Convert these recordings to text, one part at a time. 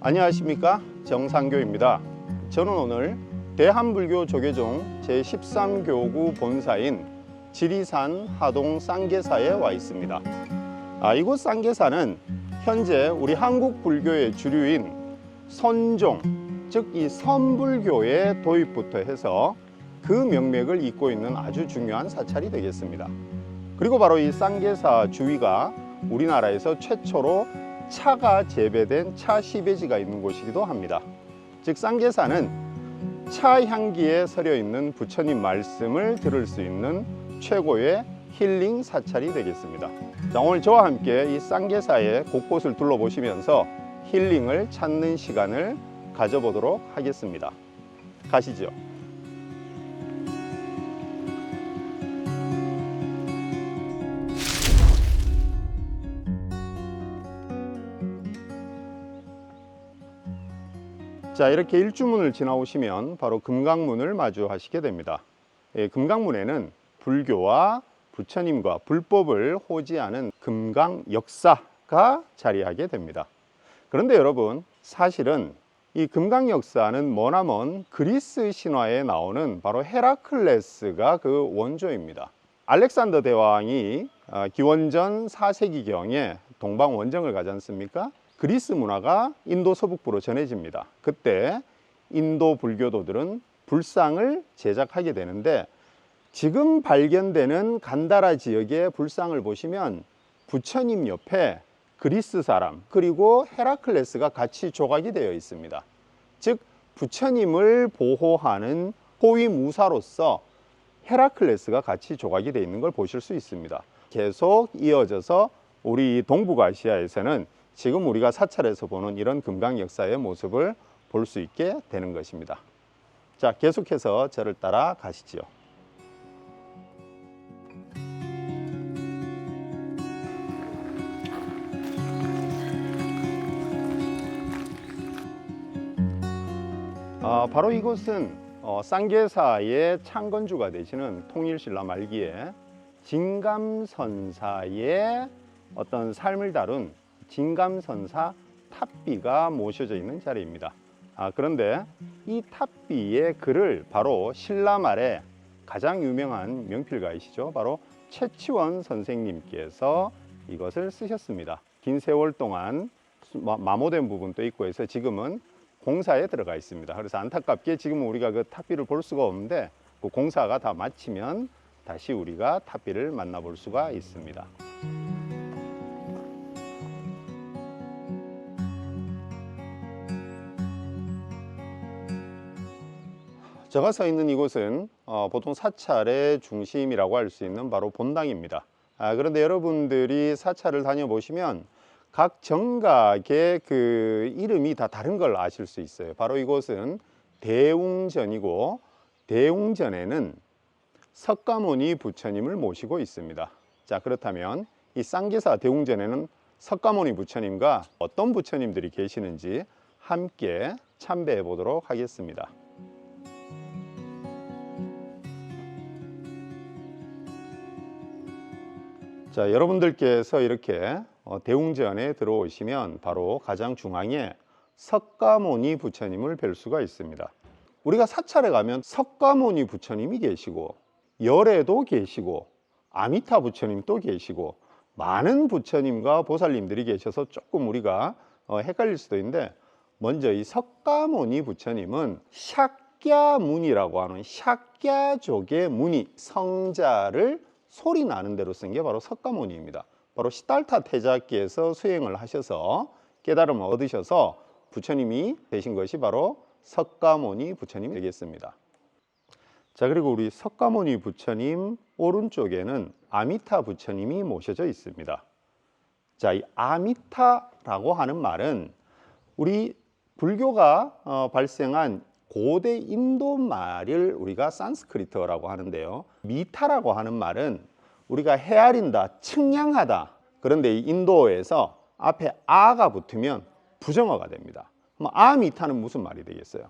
안녕하십니까, 정상교입니다. 저는 오늘 대한불교 조계종 제13교구 본사인 지리산 하동 쌍계사에 와 있습니다. 이곳 쌍계사는 현재 우리 한국 불교의 주류인 선종, 즉 이 선불교의 도입부터 해서 그 명맥을 잇고 있는 아주 중요한 사찰이 되겠습니다. 그리고 바로 이 쌍계사 주위가 우리나라에서 최초로 차가 재배된 차 시베지가 있는 곳이기도 합니다. 즉 쌍계사는 차 향기에 서려 있는 부처님 말씀을 들을 수 있는 최고의 힐링 사찰이 되겠습니다. 자, 오늘 저와 함께 이 쌍계사의 곳곳을 둘러보시면서 힐링을 찾는 시간을 가져보도록 하겠습니다. 가시죠. 자, 이렇게 일주문을 지나오시면 바로 금강문을 마주하시게 됩니다. 금강문에는 불교와 부처님과 불법을 호지하는 금강 역사가 자리하게 됩니다. 그런데 여러분, 사실은 이 금강 역사는 머나먼 그리스 신화에 나오는 바로 헤라클레스가 그 원조입니다. 알렉산더 대왕이 기원전 4세기경에 동방 원정을 가지 않습니까? 그리스 문화가 인도 서북부로 전해집니다. 그때 인도 불교도들은 불상을 제작하게 되는데, 지금 발견되는 간다라 지역의 불상을 보시면 부처님 옆에 그리스 사람 그리고 헤라클레스가 같이 조각이 되어 있습니다. 즉 부처님을 보호하는 호위무사로서 헤라클레스가 같이 조각이 되어 있는 걸 보실 수 있습니다. 계속 이어져서 우리 동북아시아에서는 지금 우리가 사찰에서 보는 이런 금강 역사의 모습을 볼 수 있게 되는 것입니다. 자, 계속해서 저를 따라 가시지요. 바로 이곳은 쌍계사의 창건주가 되시는 통일신라 말기에 진감선사의 어떤 삶을 다룬 진감선사 탑비가 모셔져 있는 자리입니다. 그런데 이 탑비의 글을 바로 신라 말에 가장 유명한 명필가이시죠. 바로 최치원 선생님께서 이것을 쓰셨습니다. 긴 세월 동안 마모된 부분도 있고 해서 지금은 공사에 들어가 있습니다. 그래서 안타깝게 지금은 우리가 그 탑비를 볼 수가 없는데, 그 공사가 다 마치면 다시 우리가 탑비를 만나볼 수가 있습니다. 제가 서 있는 이곳은 보통 사찰의 중심이라고 할 수 있는 바로 본당입니다. 그런데 여러분들이 사찰을 다녀보시면 각 정각의 그 이름이 다 다른 걸 아실 수 있어요. 바로 이곳은 대웅전이고, 대웅전에는 석가모니 부처님을 모시고 있습니다. 자, 그렇다면 이 쌍계사 대웅전에는 석가모니 부처님과 어떤 부처님들이 계시는지 함께 참배해 보도록 하겠습니다. 자, 여러분들께서 이렇게 대웅전에 들어오시면 바로 가장 중앙에 석가모니 부처님을 뵐 수가 있습니다. 우리가 사찰에 가면 석가모니 부처님이 계시고 열애도 계시고 아미타 부처님도 계시고 많은 부처님과 보살님들이 계셔서 조금 우리가 헷갈릴 수도 있는데, 먼저 이 석가모니 부처님은 샥갸문이라고 하는 샥갸족의 무니, 성자를 소리 나는 대로 쓴 게 바로 석가모니입니다. 바로 시달타 태자께서 수행을 하셔서 깨달음을 얻으셔서 부처님이 되신 것이 바로 석가모니 부처님이 되겠습니다. 자, 그리고 우리 석가모니 부처님 오른쪽에는 아미타 부처님이 모셔져 있습니다. 자, 이 아미타라고 하는 말은 우리 불교가 발생한 고대 인도 말을 우리가 산스크리트어라고 하는데요, 미타라고 하는 말은 우리가 헤아린다, 측량하다. 그런데 이 인도에서 앞에 아가 붙으면 부정어가 됩니다. 그럼 아미타는 무슨 말이 되겠어요?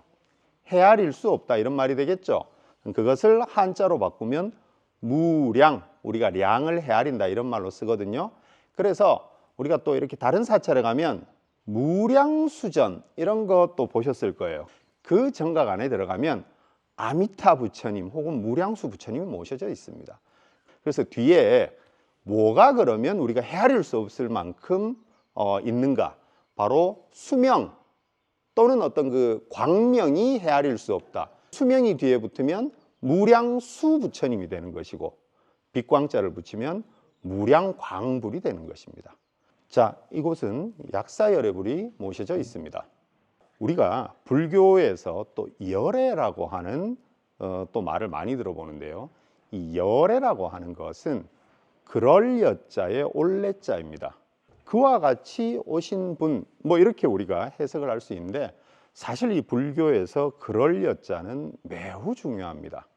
헤아릴 수 없다, 이런 말이 되겠죠. 그것을 한자로 바꾸면 무량, 우리가 량을 헤아린다, 이런 말로 쓰거든요. 그래서 우리가 또 이렇게 다른 사찰에 가면 무량수전 이런 것도 보셨을 거예요. 그 정각 안에 들어가면 아미타 부처님 혹은 무량수 부처님이 모셔져 있습니다. 그래서 뒤에 뭐가 그러면 우리가 헤아릴 수 없을 만큼 있는가? 바로 수명 또는 어떤 그 광명이 헤아릴 수 없다. 수명이 뒤에 붙으면 무량수 부처님이 되는 것이고 빛광자를 붙이면 무량광불이 되는 것입니다. 자, 이곳은 약사열애불이 모셔져 있습니다. 우리가 불교에서 또 열애라고 하는 또 말을 많이 들어보는데요. 이 열애라고 하는 것은 그럴 여자의 올레자입니다. 그와 같이 오신 분, 뭐 이렇게 우리가 해석을 할 수 있는데 사실 이 불교에서 그럴 여자는 매우 중요합니다.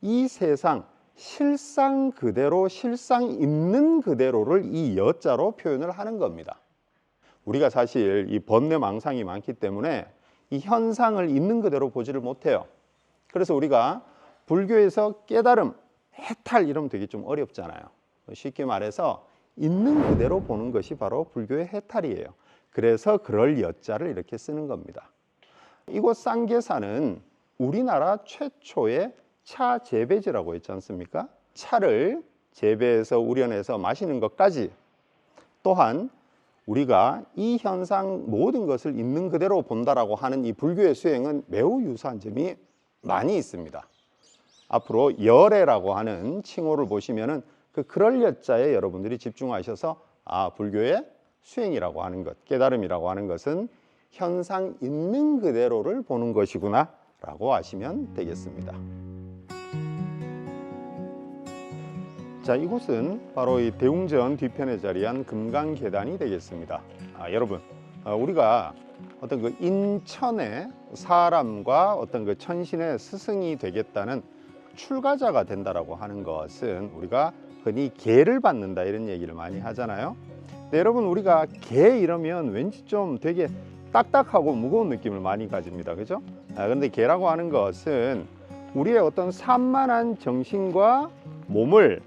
이 세상 실상 그대로 실상 있는 그대로를 이 여자로 표현을 하는 겁니다. 우리가 사실 이 번뇌망상이 많기 때문에 이 현상을 있는 그대로 보지를 못해요. 그래서 우리가 불교에서 깨달음, 해탈 이러면 되게 좀 어렵잖아요. 쉽게 말해서 있는 그대로 보는 것이 바로 불교의 해탈이에요. 그래서 그럴 여자를 이렇게 쓰는 겁니다. 이곳 쌍계사는 우리나라 최초의 차 재배지라고 했지 않습니까? 차를 재배해서 우려내서 마시는 것까지, 또한 우리가 이 현상 모든 것을 있는 그대로 본다라고 하는 이 불교의 수행은 매우 유사한 점이 많이 있습니다. 앞으로 열애라고 하는 칭호를 보시면은 그 그럴 여자에 여러분들이 집중하셔서 불교의 수행이라고 하는 것, 깨달음이라고 하는 것은 현상 있는 그대로를 보는 것이구나 라고 아시면 되겠습니다. 자, 이곳은 바로 이 대웅전 뒤편에 자리한 금강계단이 되겠습니다. 여러분, 우리가 어떤 그 인천의 사람과 어떤 그 천신의 스승이 되겠다는 출가자가 된다라고 하는 것은 우리가 흔히 계를 받는다 이런 얘기를 많이 하잖아요. 근데 여러분, 우리가 계 이러면 왠지 좀 되게 딱딱하고 무거운 느낌을 많이 가집니다. 그죠? 그런데 계라고 하는 것은 우리의 어떤 산만한 정신과 몸을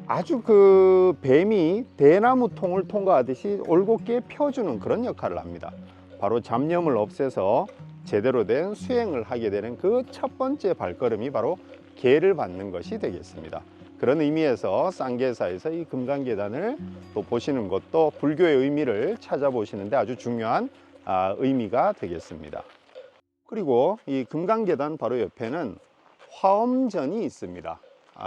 아주 그 뱀이 대나무 통을 통과하듯이 올곧게 펴주는 그런 역할을 합니다. 바로 잡념을 없애서 제대로 된 수행을 하게 되는 그 첫 번째 발걸음이 바로 계를 받는 것이 되겠습니다. 그런 의미에서 쌍계사에서 이 금강계단을 또 보시는 것도 불교의 의미를 찾아보시는데 아주 중요한 의미가 되겠습니다. 그리고 이 금강계단 바로 옆에는 화엄전이 있습니다.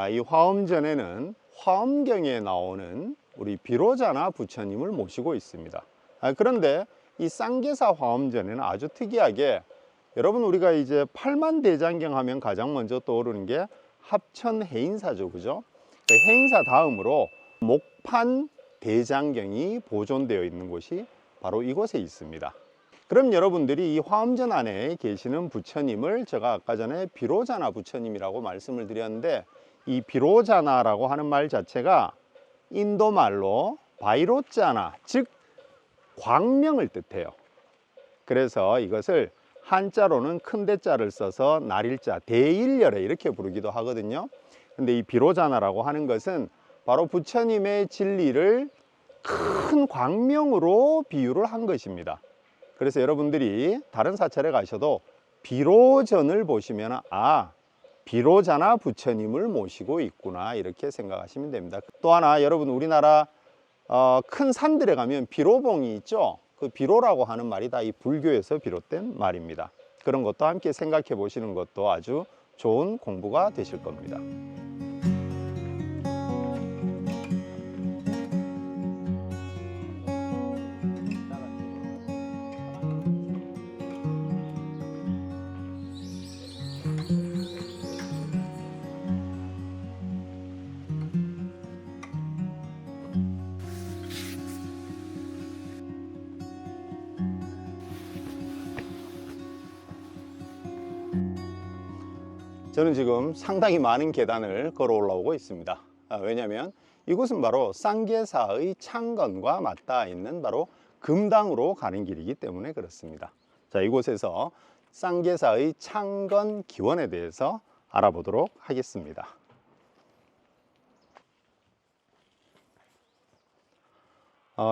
이 화엄전에는 화엄경에 나오는 우리 비로자나 부처님을 모시고 있습니다. 그런데 이 쌍계사 화엄전에는 아주 특이하게, 여러분 우리가 이제 팔만대장경 하면 가장 먼저 떠오르는 게 합천해인사죠, 그죠? 해인사 다음으로 목판대장경이 보존되어 있는 곳이 바로 이곳에 있습니다. 그럼 여러분들이 이 화엄전 안에 계시는 부처님을 제가 아까 전에 비로자나 부처님이라고 말씀을 드렸는데, 이 비로자나라고 하는 말 자체가 인도말로 바이로자나, 즉 광명을 뜻해요. 그래서 이것을 한자로는 큰 대자를 써서 날일자, 대일열애 이렇게 부르기도 하거든요. 근데 이 비로자나라고 하는 것은 바로 부처님의 진리를 큰 광명으로 비유를 한 것입니다. 그래서 여러분들이 다른 사찰에 가셔도 비로전을 보시면 비로자나 부처님을 모시고 있구나 이렇게 생각하시면 됩니다. 또 하나, 여러분 우리나라 큰 산들에 가면 비로봉이 있죠. 그 비로라고 하는 말이 다 이 불교에서 비롯된 말입니다. 그런 것도 함께 생각해 보시는 것도 아주 좋은 공부가 되실 겁니다. 저는 지금 상당히 많은 계단을 걸어 올라오고 있습니다. 왜냐하면 이곳은 바로 쌍계사의 창건과 맞닿아 있는 바로 금당으로 가는 길이기 때문에 그렇습니다. 자, 이곳에서 쌍계사의 창건 기원에 대해서 알아보도록 하겠습니다.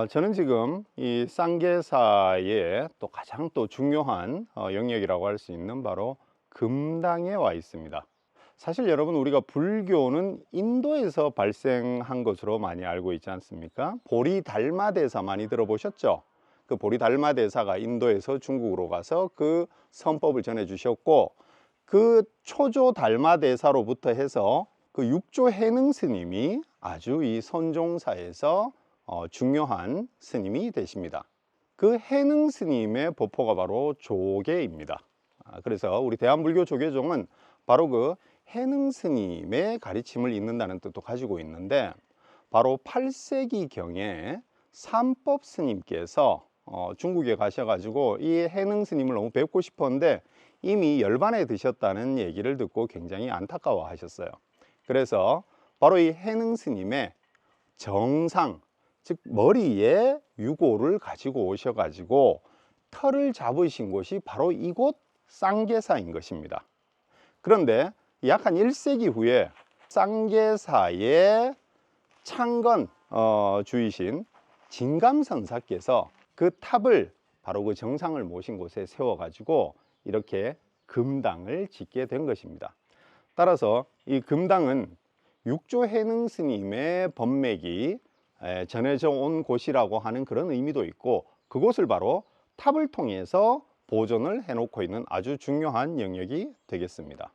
저는 지금 이 쌍계사의 또 가장 또 중요한 영역이라고 할 수 있는 바로 금당에 와 있습니다. 사실 여러분, 우리가 불교는 인도에서 발생한 것으로 많이 알고 있지 않습니까? 보리달마대사 많이 들어보셨죠? 그 보리달마대사가 인도에서 중국으로 가서 그 선법을 전해 주셨고, 그 초조달마대사로부터 해서 그 육조 해능 스님이 아주 이 선종사에서 중요한 스님이 되십니다. 그 해능 스님의 법포가 바로 조계입니다. 그래서 우리 대한불교 조계종은 바로 그 해능 스님의 가르침을 잇는다는 뜻도 가지고 있는데, 바로 8세기경에 삼법 스님께서 중국에 가셔가지고 이 해능 스님을 너무 뵙고 싶었는데 이미 열반에 드셨다는 얘기를 듣고 굉장히 안타까워 하셨어요. 그래서 바로 이 해능 스님의 정상, 즉 머리에 유골을 가지고 오셔가지고 터를 잡으신 곳이 바로 이곳 쌍계사인 것입니다. 그런데 약 한 1세기 후에 쌍계사의 창건 주이신 진감선사께서 그 탑을 바로 그 정상을 모신 곳에 세워가지고 이렇게 금당을 짓게 된 것입니다. 따라서 이 금당은 육조 해능 스님의 법맥이 전해져 온 곳이라고 하는 그런 의미도 있고, 그곳을 바로 탑을 통해서 보존을 해놓고 있는 아주 중요한 영역이 되겠습니다.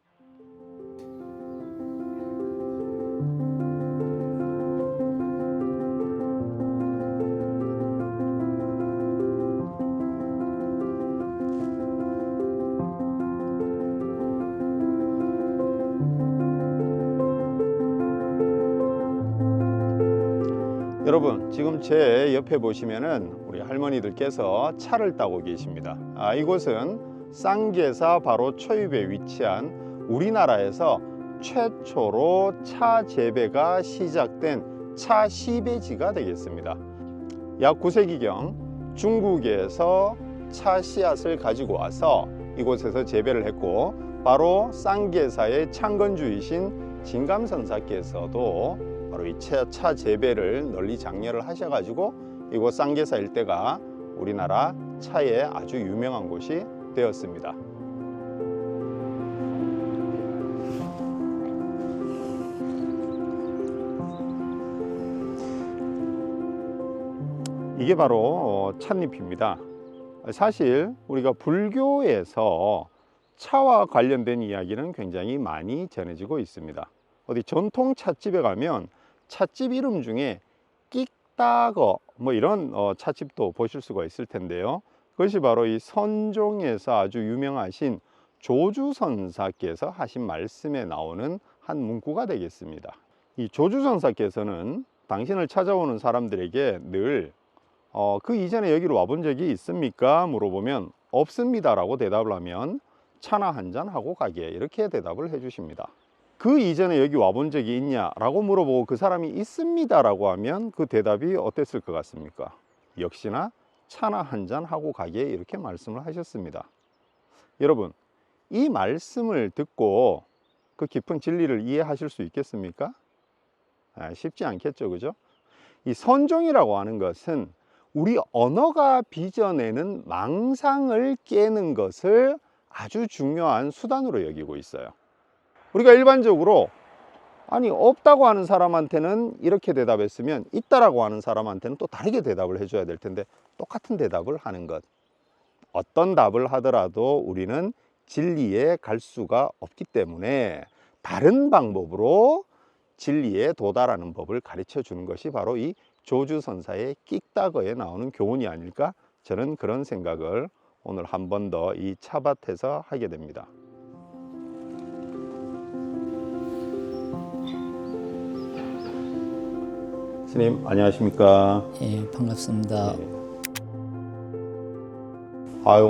여러분, 지금 제 옆에 보시면은 우리 할머니들께서 차를 따고 계십니다. 이곳은 쌍계사 바로 초입에 위치한 우리나라에서 최초로 차 재배가 시작된 차 시배지가 되겠습니다. 약 9세기경 중국에서 차 씨앗을 가지고 와서 이곳에서 재배를 했고, 바로 쌍계사의 창건주이신 진감선사께서도 바로 이 차 재배를 널리 장려를 하셔가지고 이곳 쌍계사 일대가 우리나라 차에 아주 유명한 곳이 되었습니다. 이게 바로 찻잎입니다. 사실 우리가 불교에서 차와 관련된 이야기는 굉장히 많이 전해지고 있습니다. 어디 전통 찻집에 가면 찻집 이름 중에 끽따거 뭐 이런 찻집도 보실 수가 있을 텐데요. 그것이 바로 이 선종에서 아주 유명하신 조주선사께서 하신 말씀에 나오는 한 문구가 되겠습니다. 이 조주선사께서는 당신을 찾아오는 사람들에게 늘 그 이전에 여기로 와본 적이 있습니까? 물어보면 없습니다 라고 대답을 하면 차나 한잔 하고 가게, 이렇게 대답을 해 주십니다. 그 이전에 여기 와본 적이 있냐 라고 물어보고 그 사람이 있습니다 라고 하면 그 대답이 어땠을 것 같습니까? 역시나 차나 한잔 하고 가게, 이렇게 말씀을 하셨습니다. 여러분, 이 말씀을 듣고 그 깊은 진리를 이해하실 수 있겠습니까? 쉽지 않겠죠, 그죠? 이 선종이라고 하는 것은 우리 언어가 빚어내는 망상을 깨는 것을 아주 중요한 수단으로 여기고 있어요. 우리가 일반적으로 없다고 하는 사람한테는 이렇게 대답했으면 있다라고 하는 사람한테는 또 다르게 대답을 해줘야 될 텐데 똑같은 대답을 하는 것, 어떤 답을 하더라도 우리는 진리에 갈 수가 없기 때문에 다른 방법으로 진리에 도달하는 법을 가르쳐 주는 것이 바로 이 조주선사의 끽따거에 나오는 교훈이 아닐까, 저는 그런 생각을 오늘 한 번 더 이 차밭에서 하게 됩니다. 스님, 안녕하십니까? 예, 반갑습니다.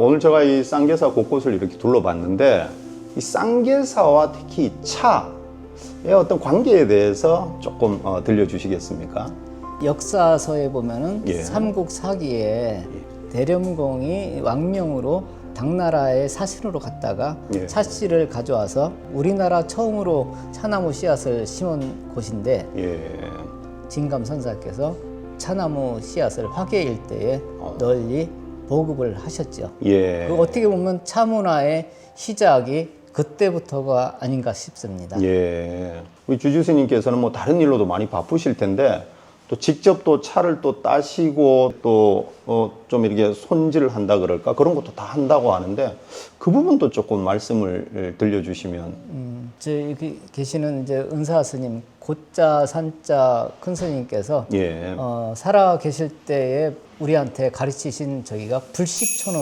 오늘 제가 이 쌍계사 곳곳을 이렇게 둘러봤는데, 이 쌍계사와 특히 차의 어떤 관계에 대해서 조금 들려주시겠습니까? 역사서에 보면은 예. 삼국사기에 대련공이 왕명으로 당나라의 사신으로 갔다가 예. 차씨를 가져와서 우리나라 처음으로 차나무 씨앗을 심은 곳인데, 예. 진감선사께서 차나무 씨앗을 화계 일대에 널리 보급을 하셨죠. 예. 그 어떻게 보면 차 문화의 시작이 그때부터가 아닌가 싶습니다. 예. 우리 주주스님께서는 뭐 다른 일로도 많이 바쁘실 텐데 또 직접 또 차를 또 따시고 또 좀 이렇게 손질을 한다 그럴까 그런 것도 다 한다고 하는데 그 부분도 조금 말씀을 들려주시면. 저 여기 계시는 이제 은사 스님, 고자 산자 큰 스님께서 예. 살아 계실 때에 우리한테 가르치신 저기가 불식초는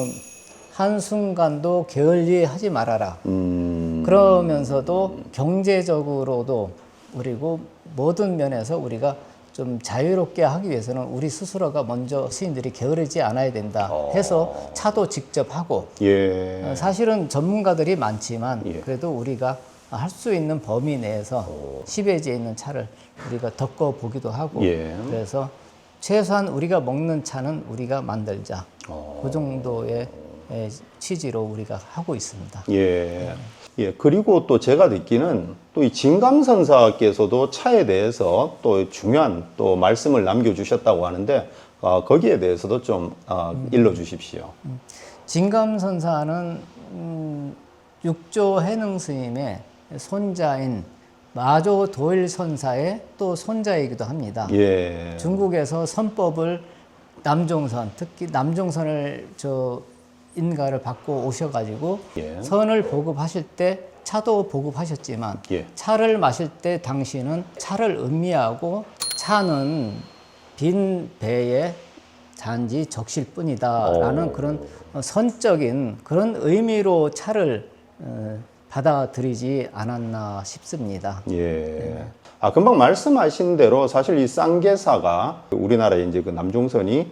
한순간도 게을리하지 말아라. 그러면서도 경제적으로도 그리고 모든 면에서 우리가 좀 자유롭게 하기 위해서는 우리 스스로가 먼저 스님들이 게으르지 않아야 된다 해서 차도 직접 하고 예. 사실은 전문가들이 많지만 예. 그래도 우리가 할 수 있는 범위 내에서 시베지에 있는 차를 우리가 덮어 보기도 하고 예. 그래서 최소한 우리가 먹는 차는 우리가 만들자 그 정도의 취지로 우리가 하고 있습니다. 예. 예. 그리고 또 제가 듣기는 또 이 진감선사께서도 차에 대해서 또 중요한 또 말씀을 남겨주셨다고 하는데 거기에 대해서도 좀 일러 주십시오. 진감선사는 육조 해능 스님의 손자인 마조 도일 선사의 또 손자이기도 합니다. 예. 중국에서 선법을 남종선, 특히 남종선을 인가를 받고 오셔가지고 예. 선을 보급하실 때 차도 보급하셨지만 예. 차를 마실 때 당시는 차를 음미하고 차는 빈 배에 단지 적실 뿐이다라는 그런 선적인 그런 의미로 차를 받아들이지 않았나 싶습니다. 예. 금방 말씀하신 대로 사실 이 쌍계사가 우리나라에 이제 그 남종선이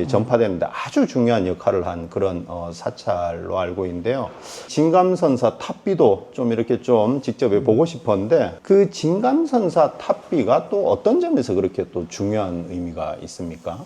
전파되는데 아주 중요한 역할을 한 그런 사찰로 알고 있는데요. 진감선사 탑비도 좀 이렇게 좀 직접 보고 싶었는데 그 진감선사 탑비가 또 어떤 점에서 그렇게 또 중요한 의미가 있습니까?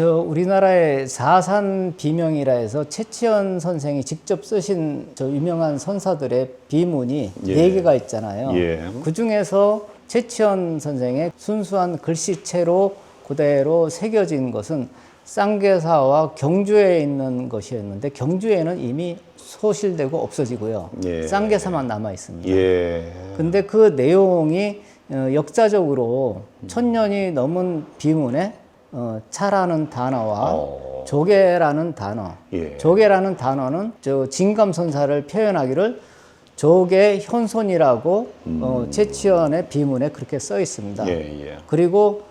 우리나라의 사산 비명이라 해서 최치원 선생이 직접 쓰신 저 유명한 선사들의 비문이 예. 4개가 있잖아요. 예. 그 중에서 최치원 선생의 순수한 글씨체로 그대로 새겨진 것은 쌍계사와 경주에 있는 것이었는데 경주에는 이미 소실되고 없어지고요. 예. 쌍계사만 남아 있습니다. 예. 근데 그 내용이 역사적으로 1000년이 넘은 비문에 차라는 단어와 조개라는 단어, 예. 조개라는 단어는 진감선사를 표현하기를 조개 현손이라고 최치원의 비문에 그렇게 써 있습니다. 예. 그리고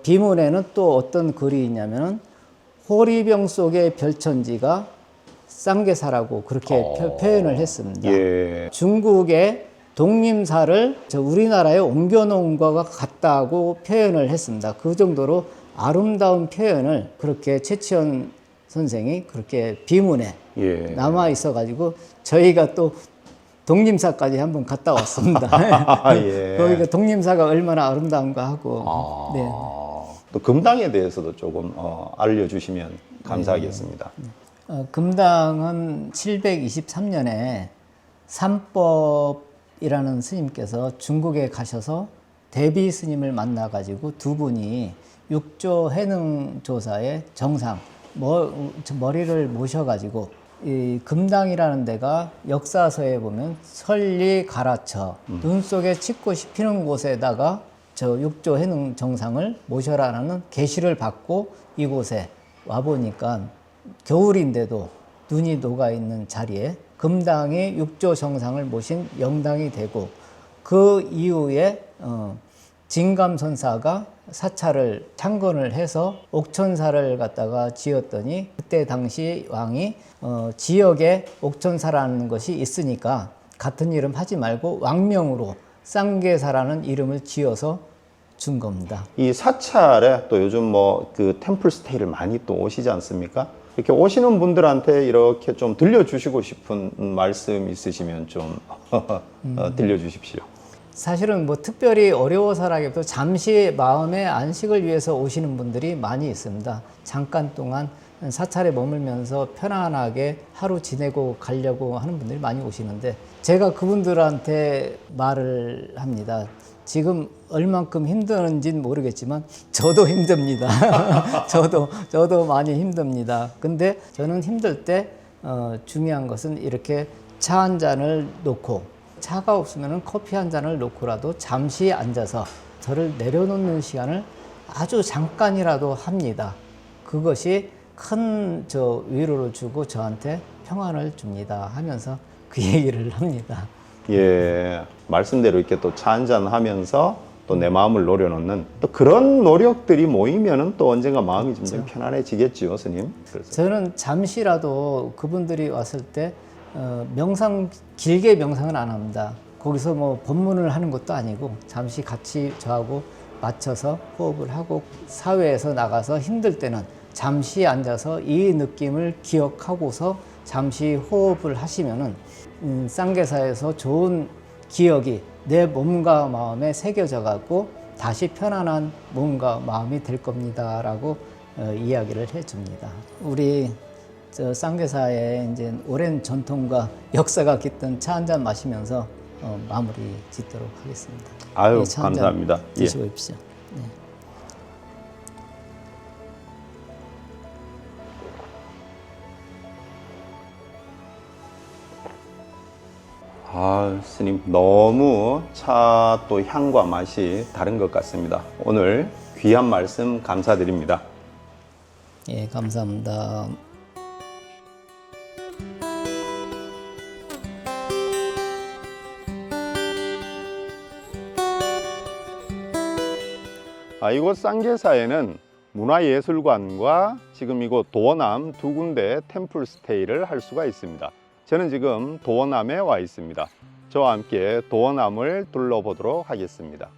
비문에는 또 어떤 글이 있냐면은 호리병 속의 별천지가 쌍계사라고 그렇게 표현을 했습니다. 예. 중국의 독림사를 우리나라에 옮겨놓은 것과 같다고 표현을 했습니다. 그 정도로 아름다운 표현을 그렇게 최치원 선생이 그렇게 비문에 예. 남아 있어가지고 저희가 또 독림사까지 한번 갔다 왔습니다. 예. 거기가 독림사가 얼마나 아름다운가 하고. 네. 또 금당에 대해서도 조금 알려주시면 감사하겠습니다. 금당은 723년에 삼법이라는 스님께서 중국에 가셔서 대비 스님을 만나가지고 두 분이 육조 해능 조사의 정상, 머리를 모셔가지고 이 금당이라는 데가 역사서에 보면 설리 가라처 눈 속에 칡꽃이 피는 곳에다가 저 육조 해능 정상을 모셔라는 계시를 받고 이곳에 와 보니까 겨울인데도 눈이 녹아 있는 자리에 금당이 육조 정상을 모신 영당이 되고 그 이후에 진감선사가 사찰을 창건을 해서 옥천사를 갖다가 지었더니 그때 당시 왕이 지역에 옥천사라는 것이 있으니까 같은 이름 하지 말고 왕명으로 쌍계사라는 이름을 지어서 준 겁니다. 이 사찰에 또 요즘 뭐 그 템플 스테이를 많이 또 오시지 않습니까? 이렇게 오시는 분들한테 이렇게 좀 들려주시고 싶은 말씀 있으시면 좀 들려주십시오. 사실은 뭐 특별히 어려워서라기보다 잠시 마음의 안식을 위해서 오시는 분들이 많이 있습니다. 잠깐 동안 사찰에 머물면서 편안하게 하루 지내고 가려고 하는 분들이 많이 오시는데 제가 그분들한테 말을 합니다. 지금 얼만큼 힘드는지는 모르겠지만 저도 힘듭니다. 저도 많이 힘듭니다. 근데 저는 힘들 때 중요한 것은 이렇게 차 한 잔을 놓고 차가 없으면 커피 한 잔을 놓고라도 잠시 앉아서 저를 내려놓는 시간을 아주 잠깐이라도 합니다. 그것이 큰 위로를 주고 저한테 평안을 줍니다 하면서 그 얘기를 합니다. 예, 말씀대로 이렇게 또 차 한잔 하면서 또 내 마음을 노려놓는 또 그런 노력들이 모이면은 또 언젠가 마음이 점점 편안해지겠죠, 스님. 그래서 저는 잠시라도 그분들이 왔을 때 길게 명상은 안 합니다. 거기서 뭐 법문을 하는 것도 아니고 잠시 같이 저하고 맞춰서 호흡을 하고 사회에서 나가서 힘들 때는 잠시 앉아서 이 느낌을 기억하고서 잠시 호흡을 하시면은 쌍계사에서 좋은 기억이 내 몸과 마음에 새겨져 갖고 다시 편안한 몸과 마음이 될 겁니다라고 이야기를 해줍니다. 우리 쌍계사의 이제 오랜 전통과 역사가 깃든 차 한 잔 마시면서 마무리 짓도록 하겠습니다. 아유, 차 한 잔 감사합니다. 예. 드시고 입시오. 네. 아, 스님 너무 차 또 향과 맛이 다른 것 같습니다. 오늘 귀한 말씀 감사드립니다. 예, 감사합니다. 이곳 쌍계사에는 문화예술관과 지금 이곳 도어남 두 군데 템플 스테이를 할 수가 있습니다. 저는 지금 도어남에 와 있습니다. 저와 함께 도어남을 둘러보도록 하겠습니다.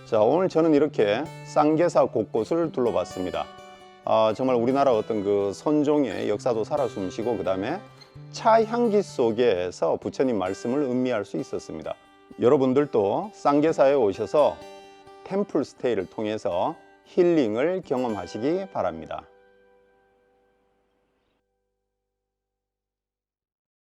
자, 오늘 저는 이렇게 쌍계사 곳곳을 둘러봤습니다. 정말 우리나라 어떤 그 선종의 역사도 살아 숨쉬고 그 다음에 차 향기 속에서 부처님 말씀을 음미할 수 있었습니다. 여러분들도 쌍계사에 오셔서 템플 스테이를 통해서 힐링을 경험하시기 바랍니다.